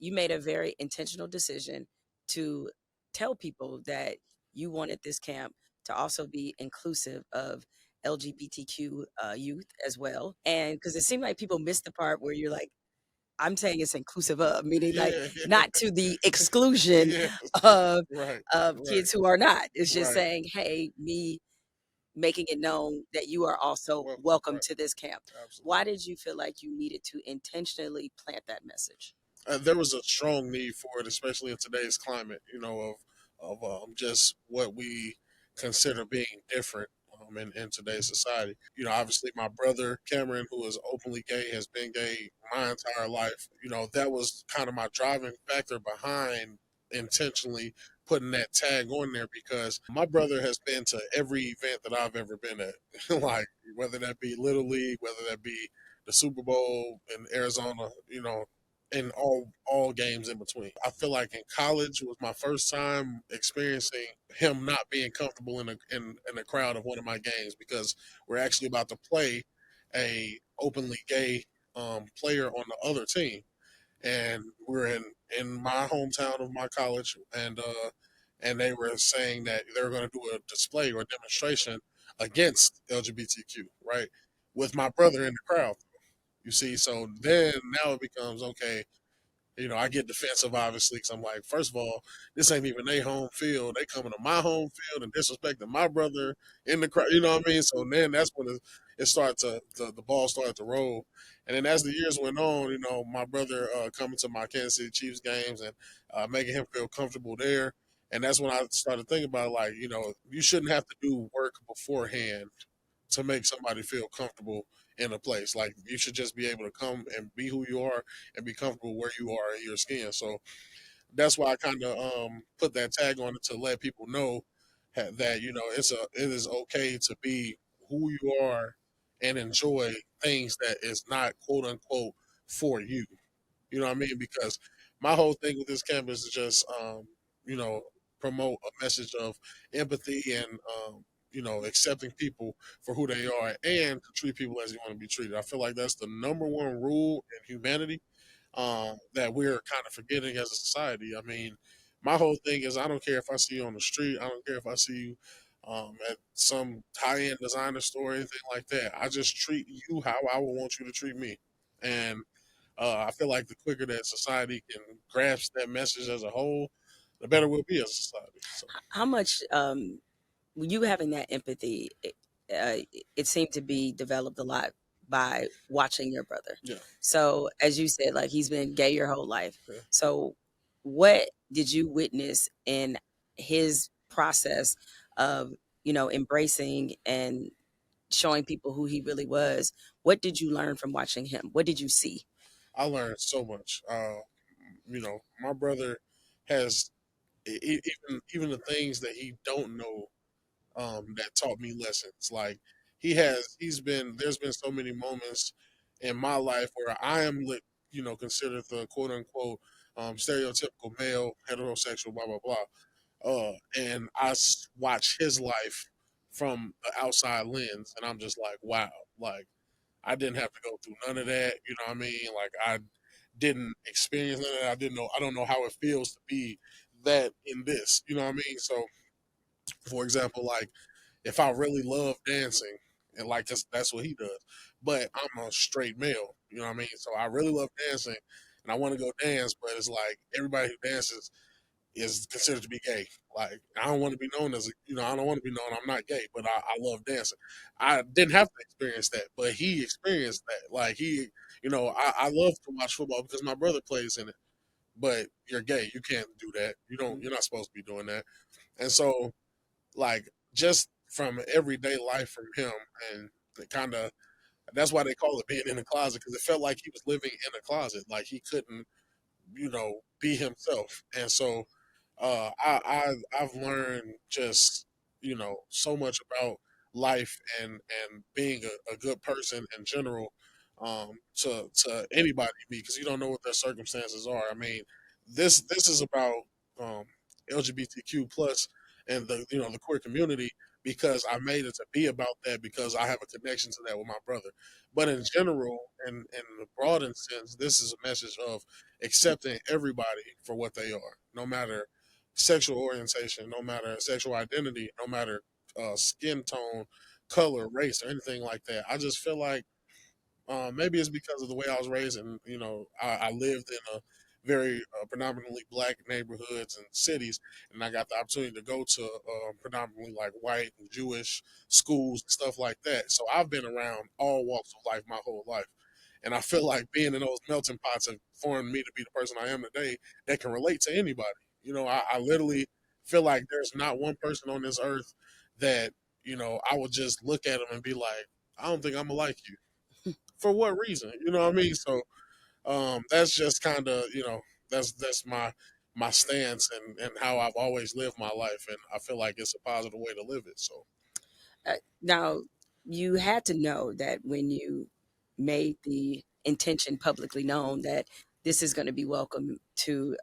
you made a very intentional decision to tell people that you wanted this camp to also be inclusive of LGBTQ youth as well. And because it seemed like people missed the part where you're like, I'm saying it's inclusive of, meaning like Yeah, yeah, not to the exclusion yes, of right, right, kids who are not. It's just right. saying, hey, me making it known that you are also Welcome, welcome right, to this camp. Why absolutely. did you feel like you needed to intentionally plant that message? There was a strong need for it, especially in today's climate. Of just what we consider being different in today's society. Obviously, my brother Cameron, who is openly gay, has been gay my entire life. That was kind of my driving factor behind intentionally putting that tag on there because my brother has been to every event that I've ever been at, like whether that be Little League, whether that be the Super Bowl in Arizona, and all games in between. I feel like in college was my first time experiencing him not being comfortable in a crowd of one of my games because we're actually about to play a openly gay player on the other team, and we're in my hometown of my college, and they were saying that they were going to do a display or a demonstration against LGBTQ, right, with my brother in the crowd. You see, so then now it becomes okay. I get defensive obviously because I'm like, first of all, this ain't even their home field. They coming to my home field and disrespecting my brother in the crowd. You know what I mean? So then that's when it started the ball started to roll. And then as the years went on, my brother coming to my Kansas City Chiefs games and making him feel comfortable there. And that's when I started thinking about like, you shouldn't have to do work beforehand to make somebody feel comfortable in a place. Like you should just be able to come and be who you are and be comfortable where you are in your skin. So that's why I kind of put that tag on it to let people know that it is okay to be who you are and enjoy things that is not quote unquote for you. You know what I mean? Because my whole thing with this campus is just, you know, promote a message of empathy and, accepting people for who they are and to treat people as you want to be treated. I feel like that's the number one rule in humanity that we're kind of forgetting as a society. I mean, my whole thing is I don't care if I see you on the street. I don't care if I see you at some high-end designer store or anything like that. I just treat you how I would want you to treat me. And I feel like the quicker that society can grasp that message as a whole, the better we'll be as a society. So, How much you having that empathy, it seemed to be developed a lot by watching your brother. yeah, So, as you said, like he's been gay your whole life. yeah. So, what did you witness in his process of, embracing and showing people who he really was? What did you learn from watching him? What did you see? I learned so much. My brother has even the things that he don't know that taught me lessons. Like he's been there's been so many moments in my life where I am considered the quote unquote stereotypical male heterosexual blah blah blah. And watch his life from the outside lens, and I'm just like, wow, like I didn't have to go through none of that. You know what I mean? Like I didn't experience none of that. I didn't know. I don't know how it feels to be that in this. You know what I mean? So, for example, like if I really love dancing, and like that's what he does, but I'm a straight male. You know what I mean? So I really love dancing, and I want to go dance, but it's like everybody who dances is considered to be gay. Like I don't want to be known as I don't want to be known I'm not gay, but I love dancing. I didn't have to experience that, but he experienced that. Like I love to watch football because my brother plays in it. But you're gay, you can't do that. Mhm. You're not supposed to be doing that. And so like just from everyday life from him, and kind of that's why they call it being in the closet because it felt like he was living in a closet, like he couldn't be himself. And so I've learned just so much about life and being a good person in general to anybody because you don't know what their circumstances are. I mean, this is about um, LGBTQ plus and the queer community, because I made it to be about that because I have a connection to that with my brother. But in general, and in the broadened sense, this is a message of accepting everybody for what they are, no matter sexual orientation, no matter sexual identity, no matter skin tone, color, race, or anything like that. I just feel like maybe it's because of the way I was raised, and I lived in a very predominantly black neighborhoods and cities, and I got the opportunity to go to predominantly like white and Jewish schools and stuff like that. So I've been around all walks of life my whole life, and I feel like being in those melting pots have formed me to be the person I am today that can relate to anybody. I literally feel like there's not one person on this earth that I would just look at them and be like, I don't think I'm gonna like you for what reason? You know what I mean? So that's just kind of that's my stance and how I've always lived my life, and I feel like it's a positive way to live it. So Now, you had to know that when you made the intention publicly known that this is going to be welcome to,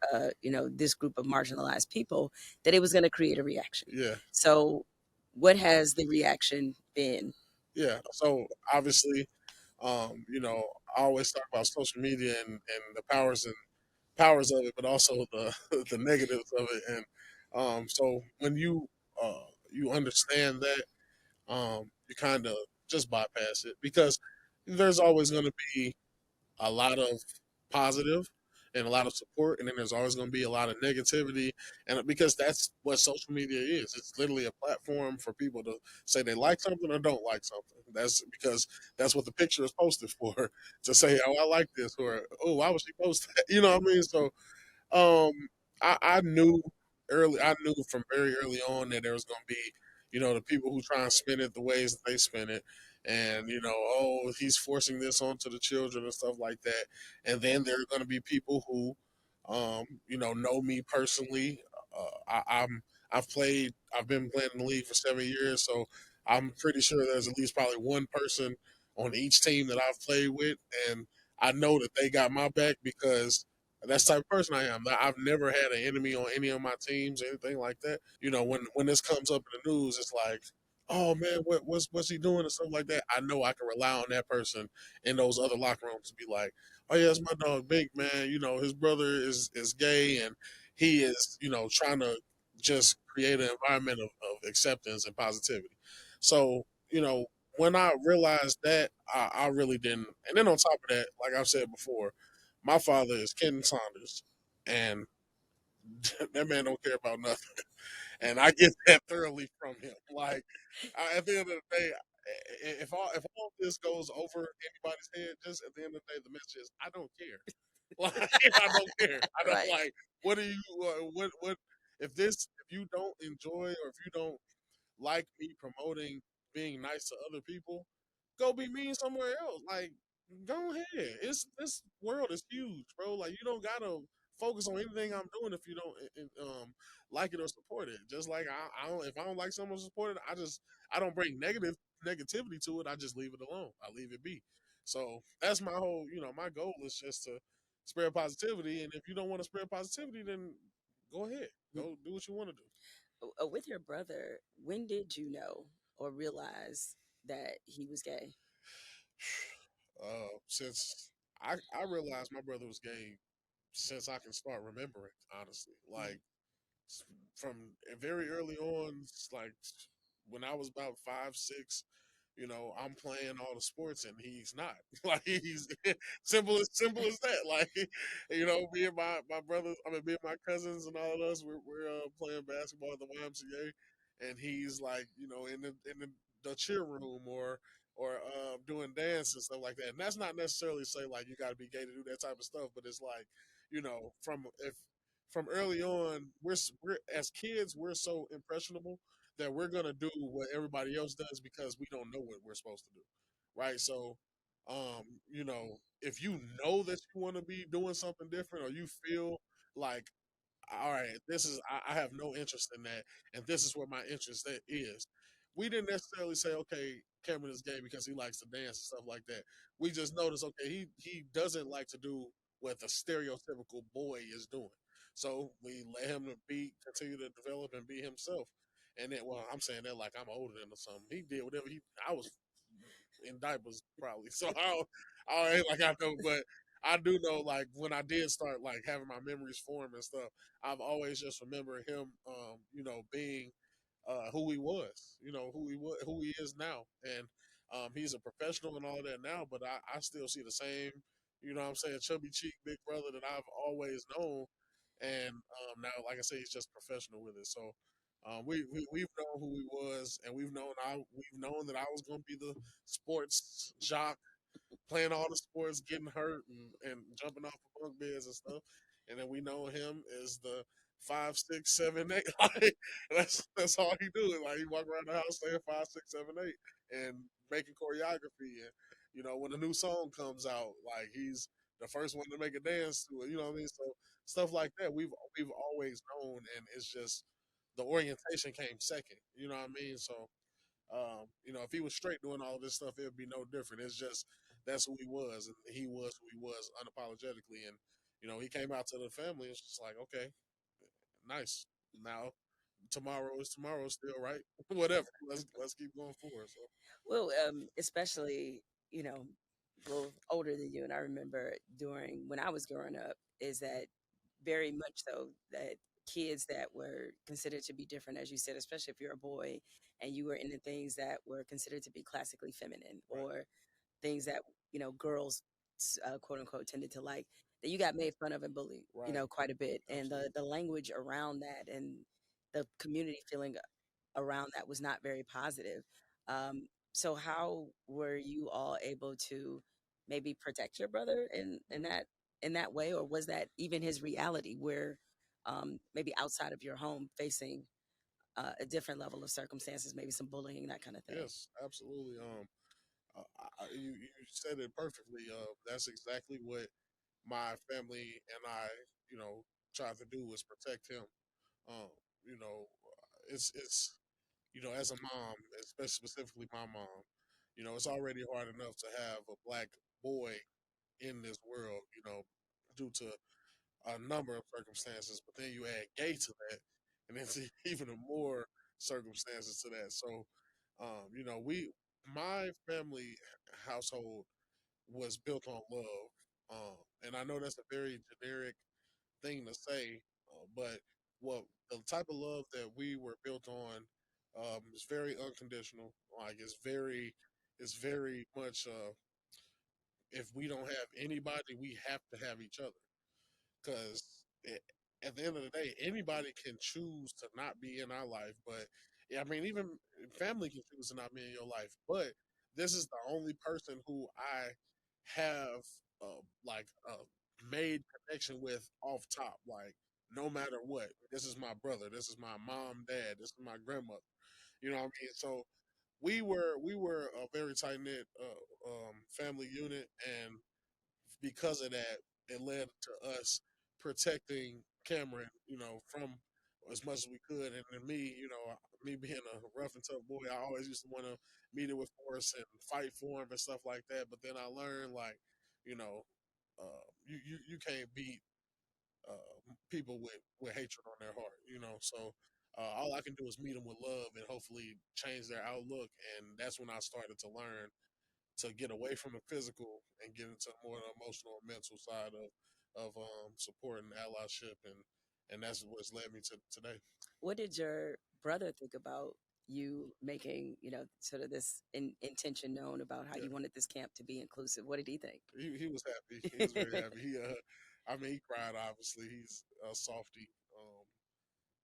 this group of marginalized people, that it was going to create a reaction. yeah, So, what has the reaction been? yeah. So obviously, I always talk about social media and the powers of it, but also the the negatives of it. And so when you understand that, you kind of just bypass it because there's always going to be a lot of positive and a lot of support, and then there's always going to be a lot of negativity, and because that's what social media is. It's literally a platform for people to say they like something or don't like something. That's because that's what the picture is posted for, to say, oh, I like this, or oh, why would she post that? You know what I mean? So um, I knew early. I knew from very early on that there was going to be, the people who try and spin it the ways that they spin it, and oh, he's forcing this onto the children and stuff like that. And then there are going to be people who, know me personally. I've played. I've been playing in the league for 7 years, so I'm pretty sure there's at least probably one person on each team that I've played with, and I know that they got my back because that's the type of person I am. I've never had an enemy on any of my teams, anything like that. When this comes up in the news, it's like, oh man, what's he doing and stuff like that. I know I can rely on that person in those other locker rooms to be like, oh yeah, it's my dog Big, man. His brother is gay, and he is trying to just create an environment of acceptance and positivity. So when I realized that, I really didn't. And then on top of that, like I've said before, my father is Khalen Saunders, and that man don't care about nothing. And I get that thoroughly from him. Like at the end of the day, if all of this goes over anybody's head, just at the end of the day, the message is I don't care. Like I don't care. I don't Right. like. What do you? What if you don't enjoy or if you don't like me promoting being nice to other people, go be mean somewhere else. Like, go ahead. This world is huge, bro. Like, you don't gotta focus on anything I'm doing if you don't like it or support it. Just like I don't, if I don't like someone support it, I don't bring negativity to it. I just leave it alone. I leave it be. So that's my whole. My goal is just to spread positivity. And if you don't want to spread positivity, then go ahead. Go do what you want to do. With your brother, when did you know or realize that he was gay? Since I realized my brother was gay since I can start remembering, honestly. Mm. Like from very early on, like when I was about 5, 6, I'm playing all the sports and he's not. Like he's simple as that. Like, me and my brothers, me and my cousins and all of us, we're playing basketball at the YMCA, and he's like, in the cheer room or doing dance and stuff like that. And that's not necessarily say like you got to be gay to do that type of stuff, but it's like, from early on, we're as kids, we're so impressionable that we're gonna do what everybody else does because we don't know what we're supposed to do, right? So, if you know that you want to be doing something different, or you feel like, all right, I have no interest in that, and this is where my interest is. We didn't necessarily say, okay, Cameron is gay because he likes to dance and stuff like that. We just noticed, okay, he doesn't like to do what the stereotypical boy is doing. So we let him continue to develop and be himself. And then, well, I'm saying that like I'm older than or something. He did whatever he. I was in diapers probably, so I ain't like I know, but I do know like when I did start like having my memories form and stuff. I've always just remember him, being who he was, who he is now, and he's a professional and all that now. But I still see the same, what I'm saying, chubby cheek big brother that I've always known, and now, like I say, he's just professional with it. So we've known who he was, and we've known that I was going to be the sports jock, playing all the sports, getting hurt and jumping off of bunk beds and stuff. And then we know him as the 5, 6, 7, 8. Like that's all he do. Like he walk around the house saying 5, 6, 7, 8 and making choreography. And when a new song comes out, like he's the first one to make a dance to it. You know what I mean? So stuff like that we've always known, and it's just the orientation came second. You know what I mean? So if he was straight doing all this stuff, it would be no different. It's just that's who he was, and he was who he was unapologetically. And he came out to the family. It's just like, okay, nice. Now tomorrow is tomorrow still, right? Whatever. Let's keep going forward. So Well, especially, you know, both older than you, and I remember during when I was growing up, is that very much so that kids that were considered to be different, as you said, especially if you're a boy and you were into things that were considered to be classically feminine right, or things that girls quote unquote tended to like, that you got made fun of and bullied right, quite a bit, and absolutely, the language around that and the community feeling around that was not very positive. So how were you all able to maybe protect your brother hmm in that way, or was that even his reality, where maybe outside of your home facing a different level of circumstances, maybe some bullying, that kind of thing? yes, absolutely. You said it perfectly. That's exactly what my family and I, you know, tried to do was protect him. Um, it's as a mom, especially specifically my mom, it's already hard enough to have a black boy in this world, due to a number of circumstances. But then you add gay to that, and it's even more circumstances to that. So, my family household was built on love, and I know that's a very generic thing to say, but what the type of love that we were built on is very unconditional. Like it's very much. If we don't have anybody, we have to have each other because at the end of the day, anybody can choose to not be in our life. But yeah, I mean, even family can choose to not be in your life. But this is the only person who I have made connection with off top. Like no matter what, this is my brother. This is my mom, dad. This is my grandmother. You know what I mean? So we were a very tight knit family unit, and because of that, it led to us protecting Kameron, from as much as we could. And then me, me being a rough and tough boy, I always used to want to meet it with force and fight for him and stuff like that. But then I learned, like, you know, you can't beat people with hatred on their heart, So all I can do is meet them with love and hopefully change their outlook. And that's when I started to learn to get away from the physical and get into more the emotional and mental side of support and allyship, and that's what's led me to today. What did your brother think about you making, sort of this intention known about how Yeah, you wanted this camp to be inclusive? What did he think? he was happy. He was very happy. I mean, he cried. Obviously, he's a softie.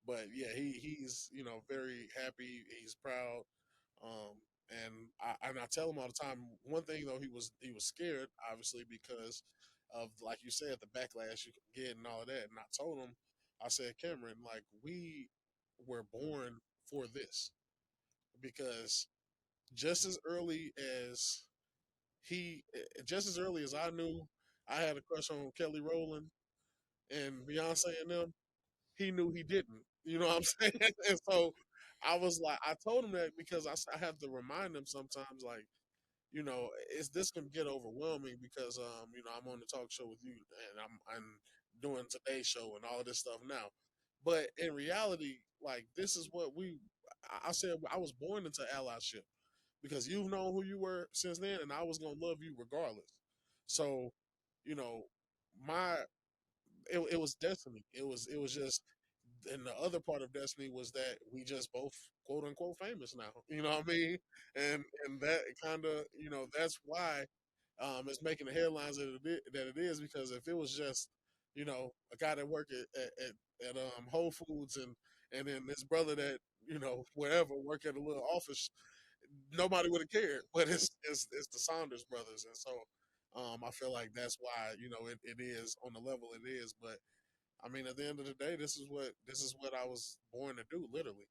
But yeah, he's very happy. He's proud. Um, and I tell him all the time. One thing though, he was scared, obviously, because of, like you said, the backlash you can get and all of that. And I told him, I said, Cameron, like we were born for this because just as early as just as early as I knew I had a crush on Kelly Rowland and Beyonce and them, he knew he didn't. You know what I'm saying? And so I was like, I told him that because I have to remind him sometimes, like, it's this can get overwhelming because I'm on the talk show with you and I'm doing today's show and all of this stuff now. But in reality, like this is what I said I was born into allyship because you've known who you were since then, and I was gonna love you regardless. So, you know, my it was destiny. It was just, and the other part of destiny was that we just both quote unquote famous now. You know what I mean? And that kind of, that's why it's making the headlines that it is, because if it was just, a guy that worked at Whole Foods, and then this brother that, wherever work at a little office, nobody would have cared. But it's the Saunders brothers, and so I feel like that's why, it is on the level it is. But I mean, at the end of the day, this is what I was born to do, literally.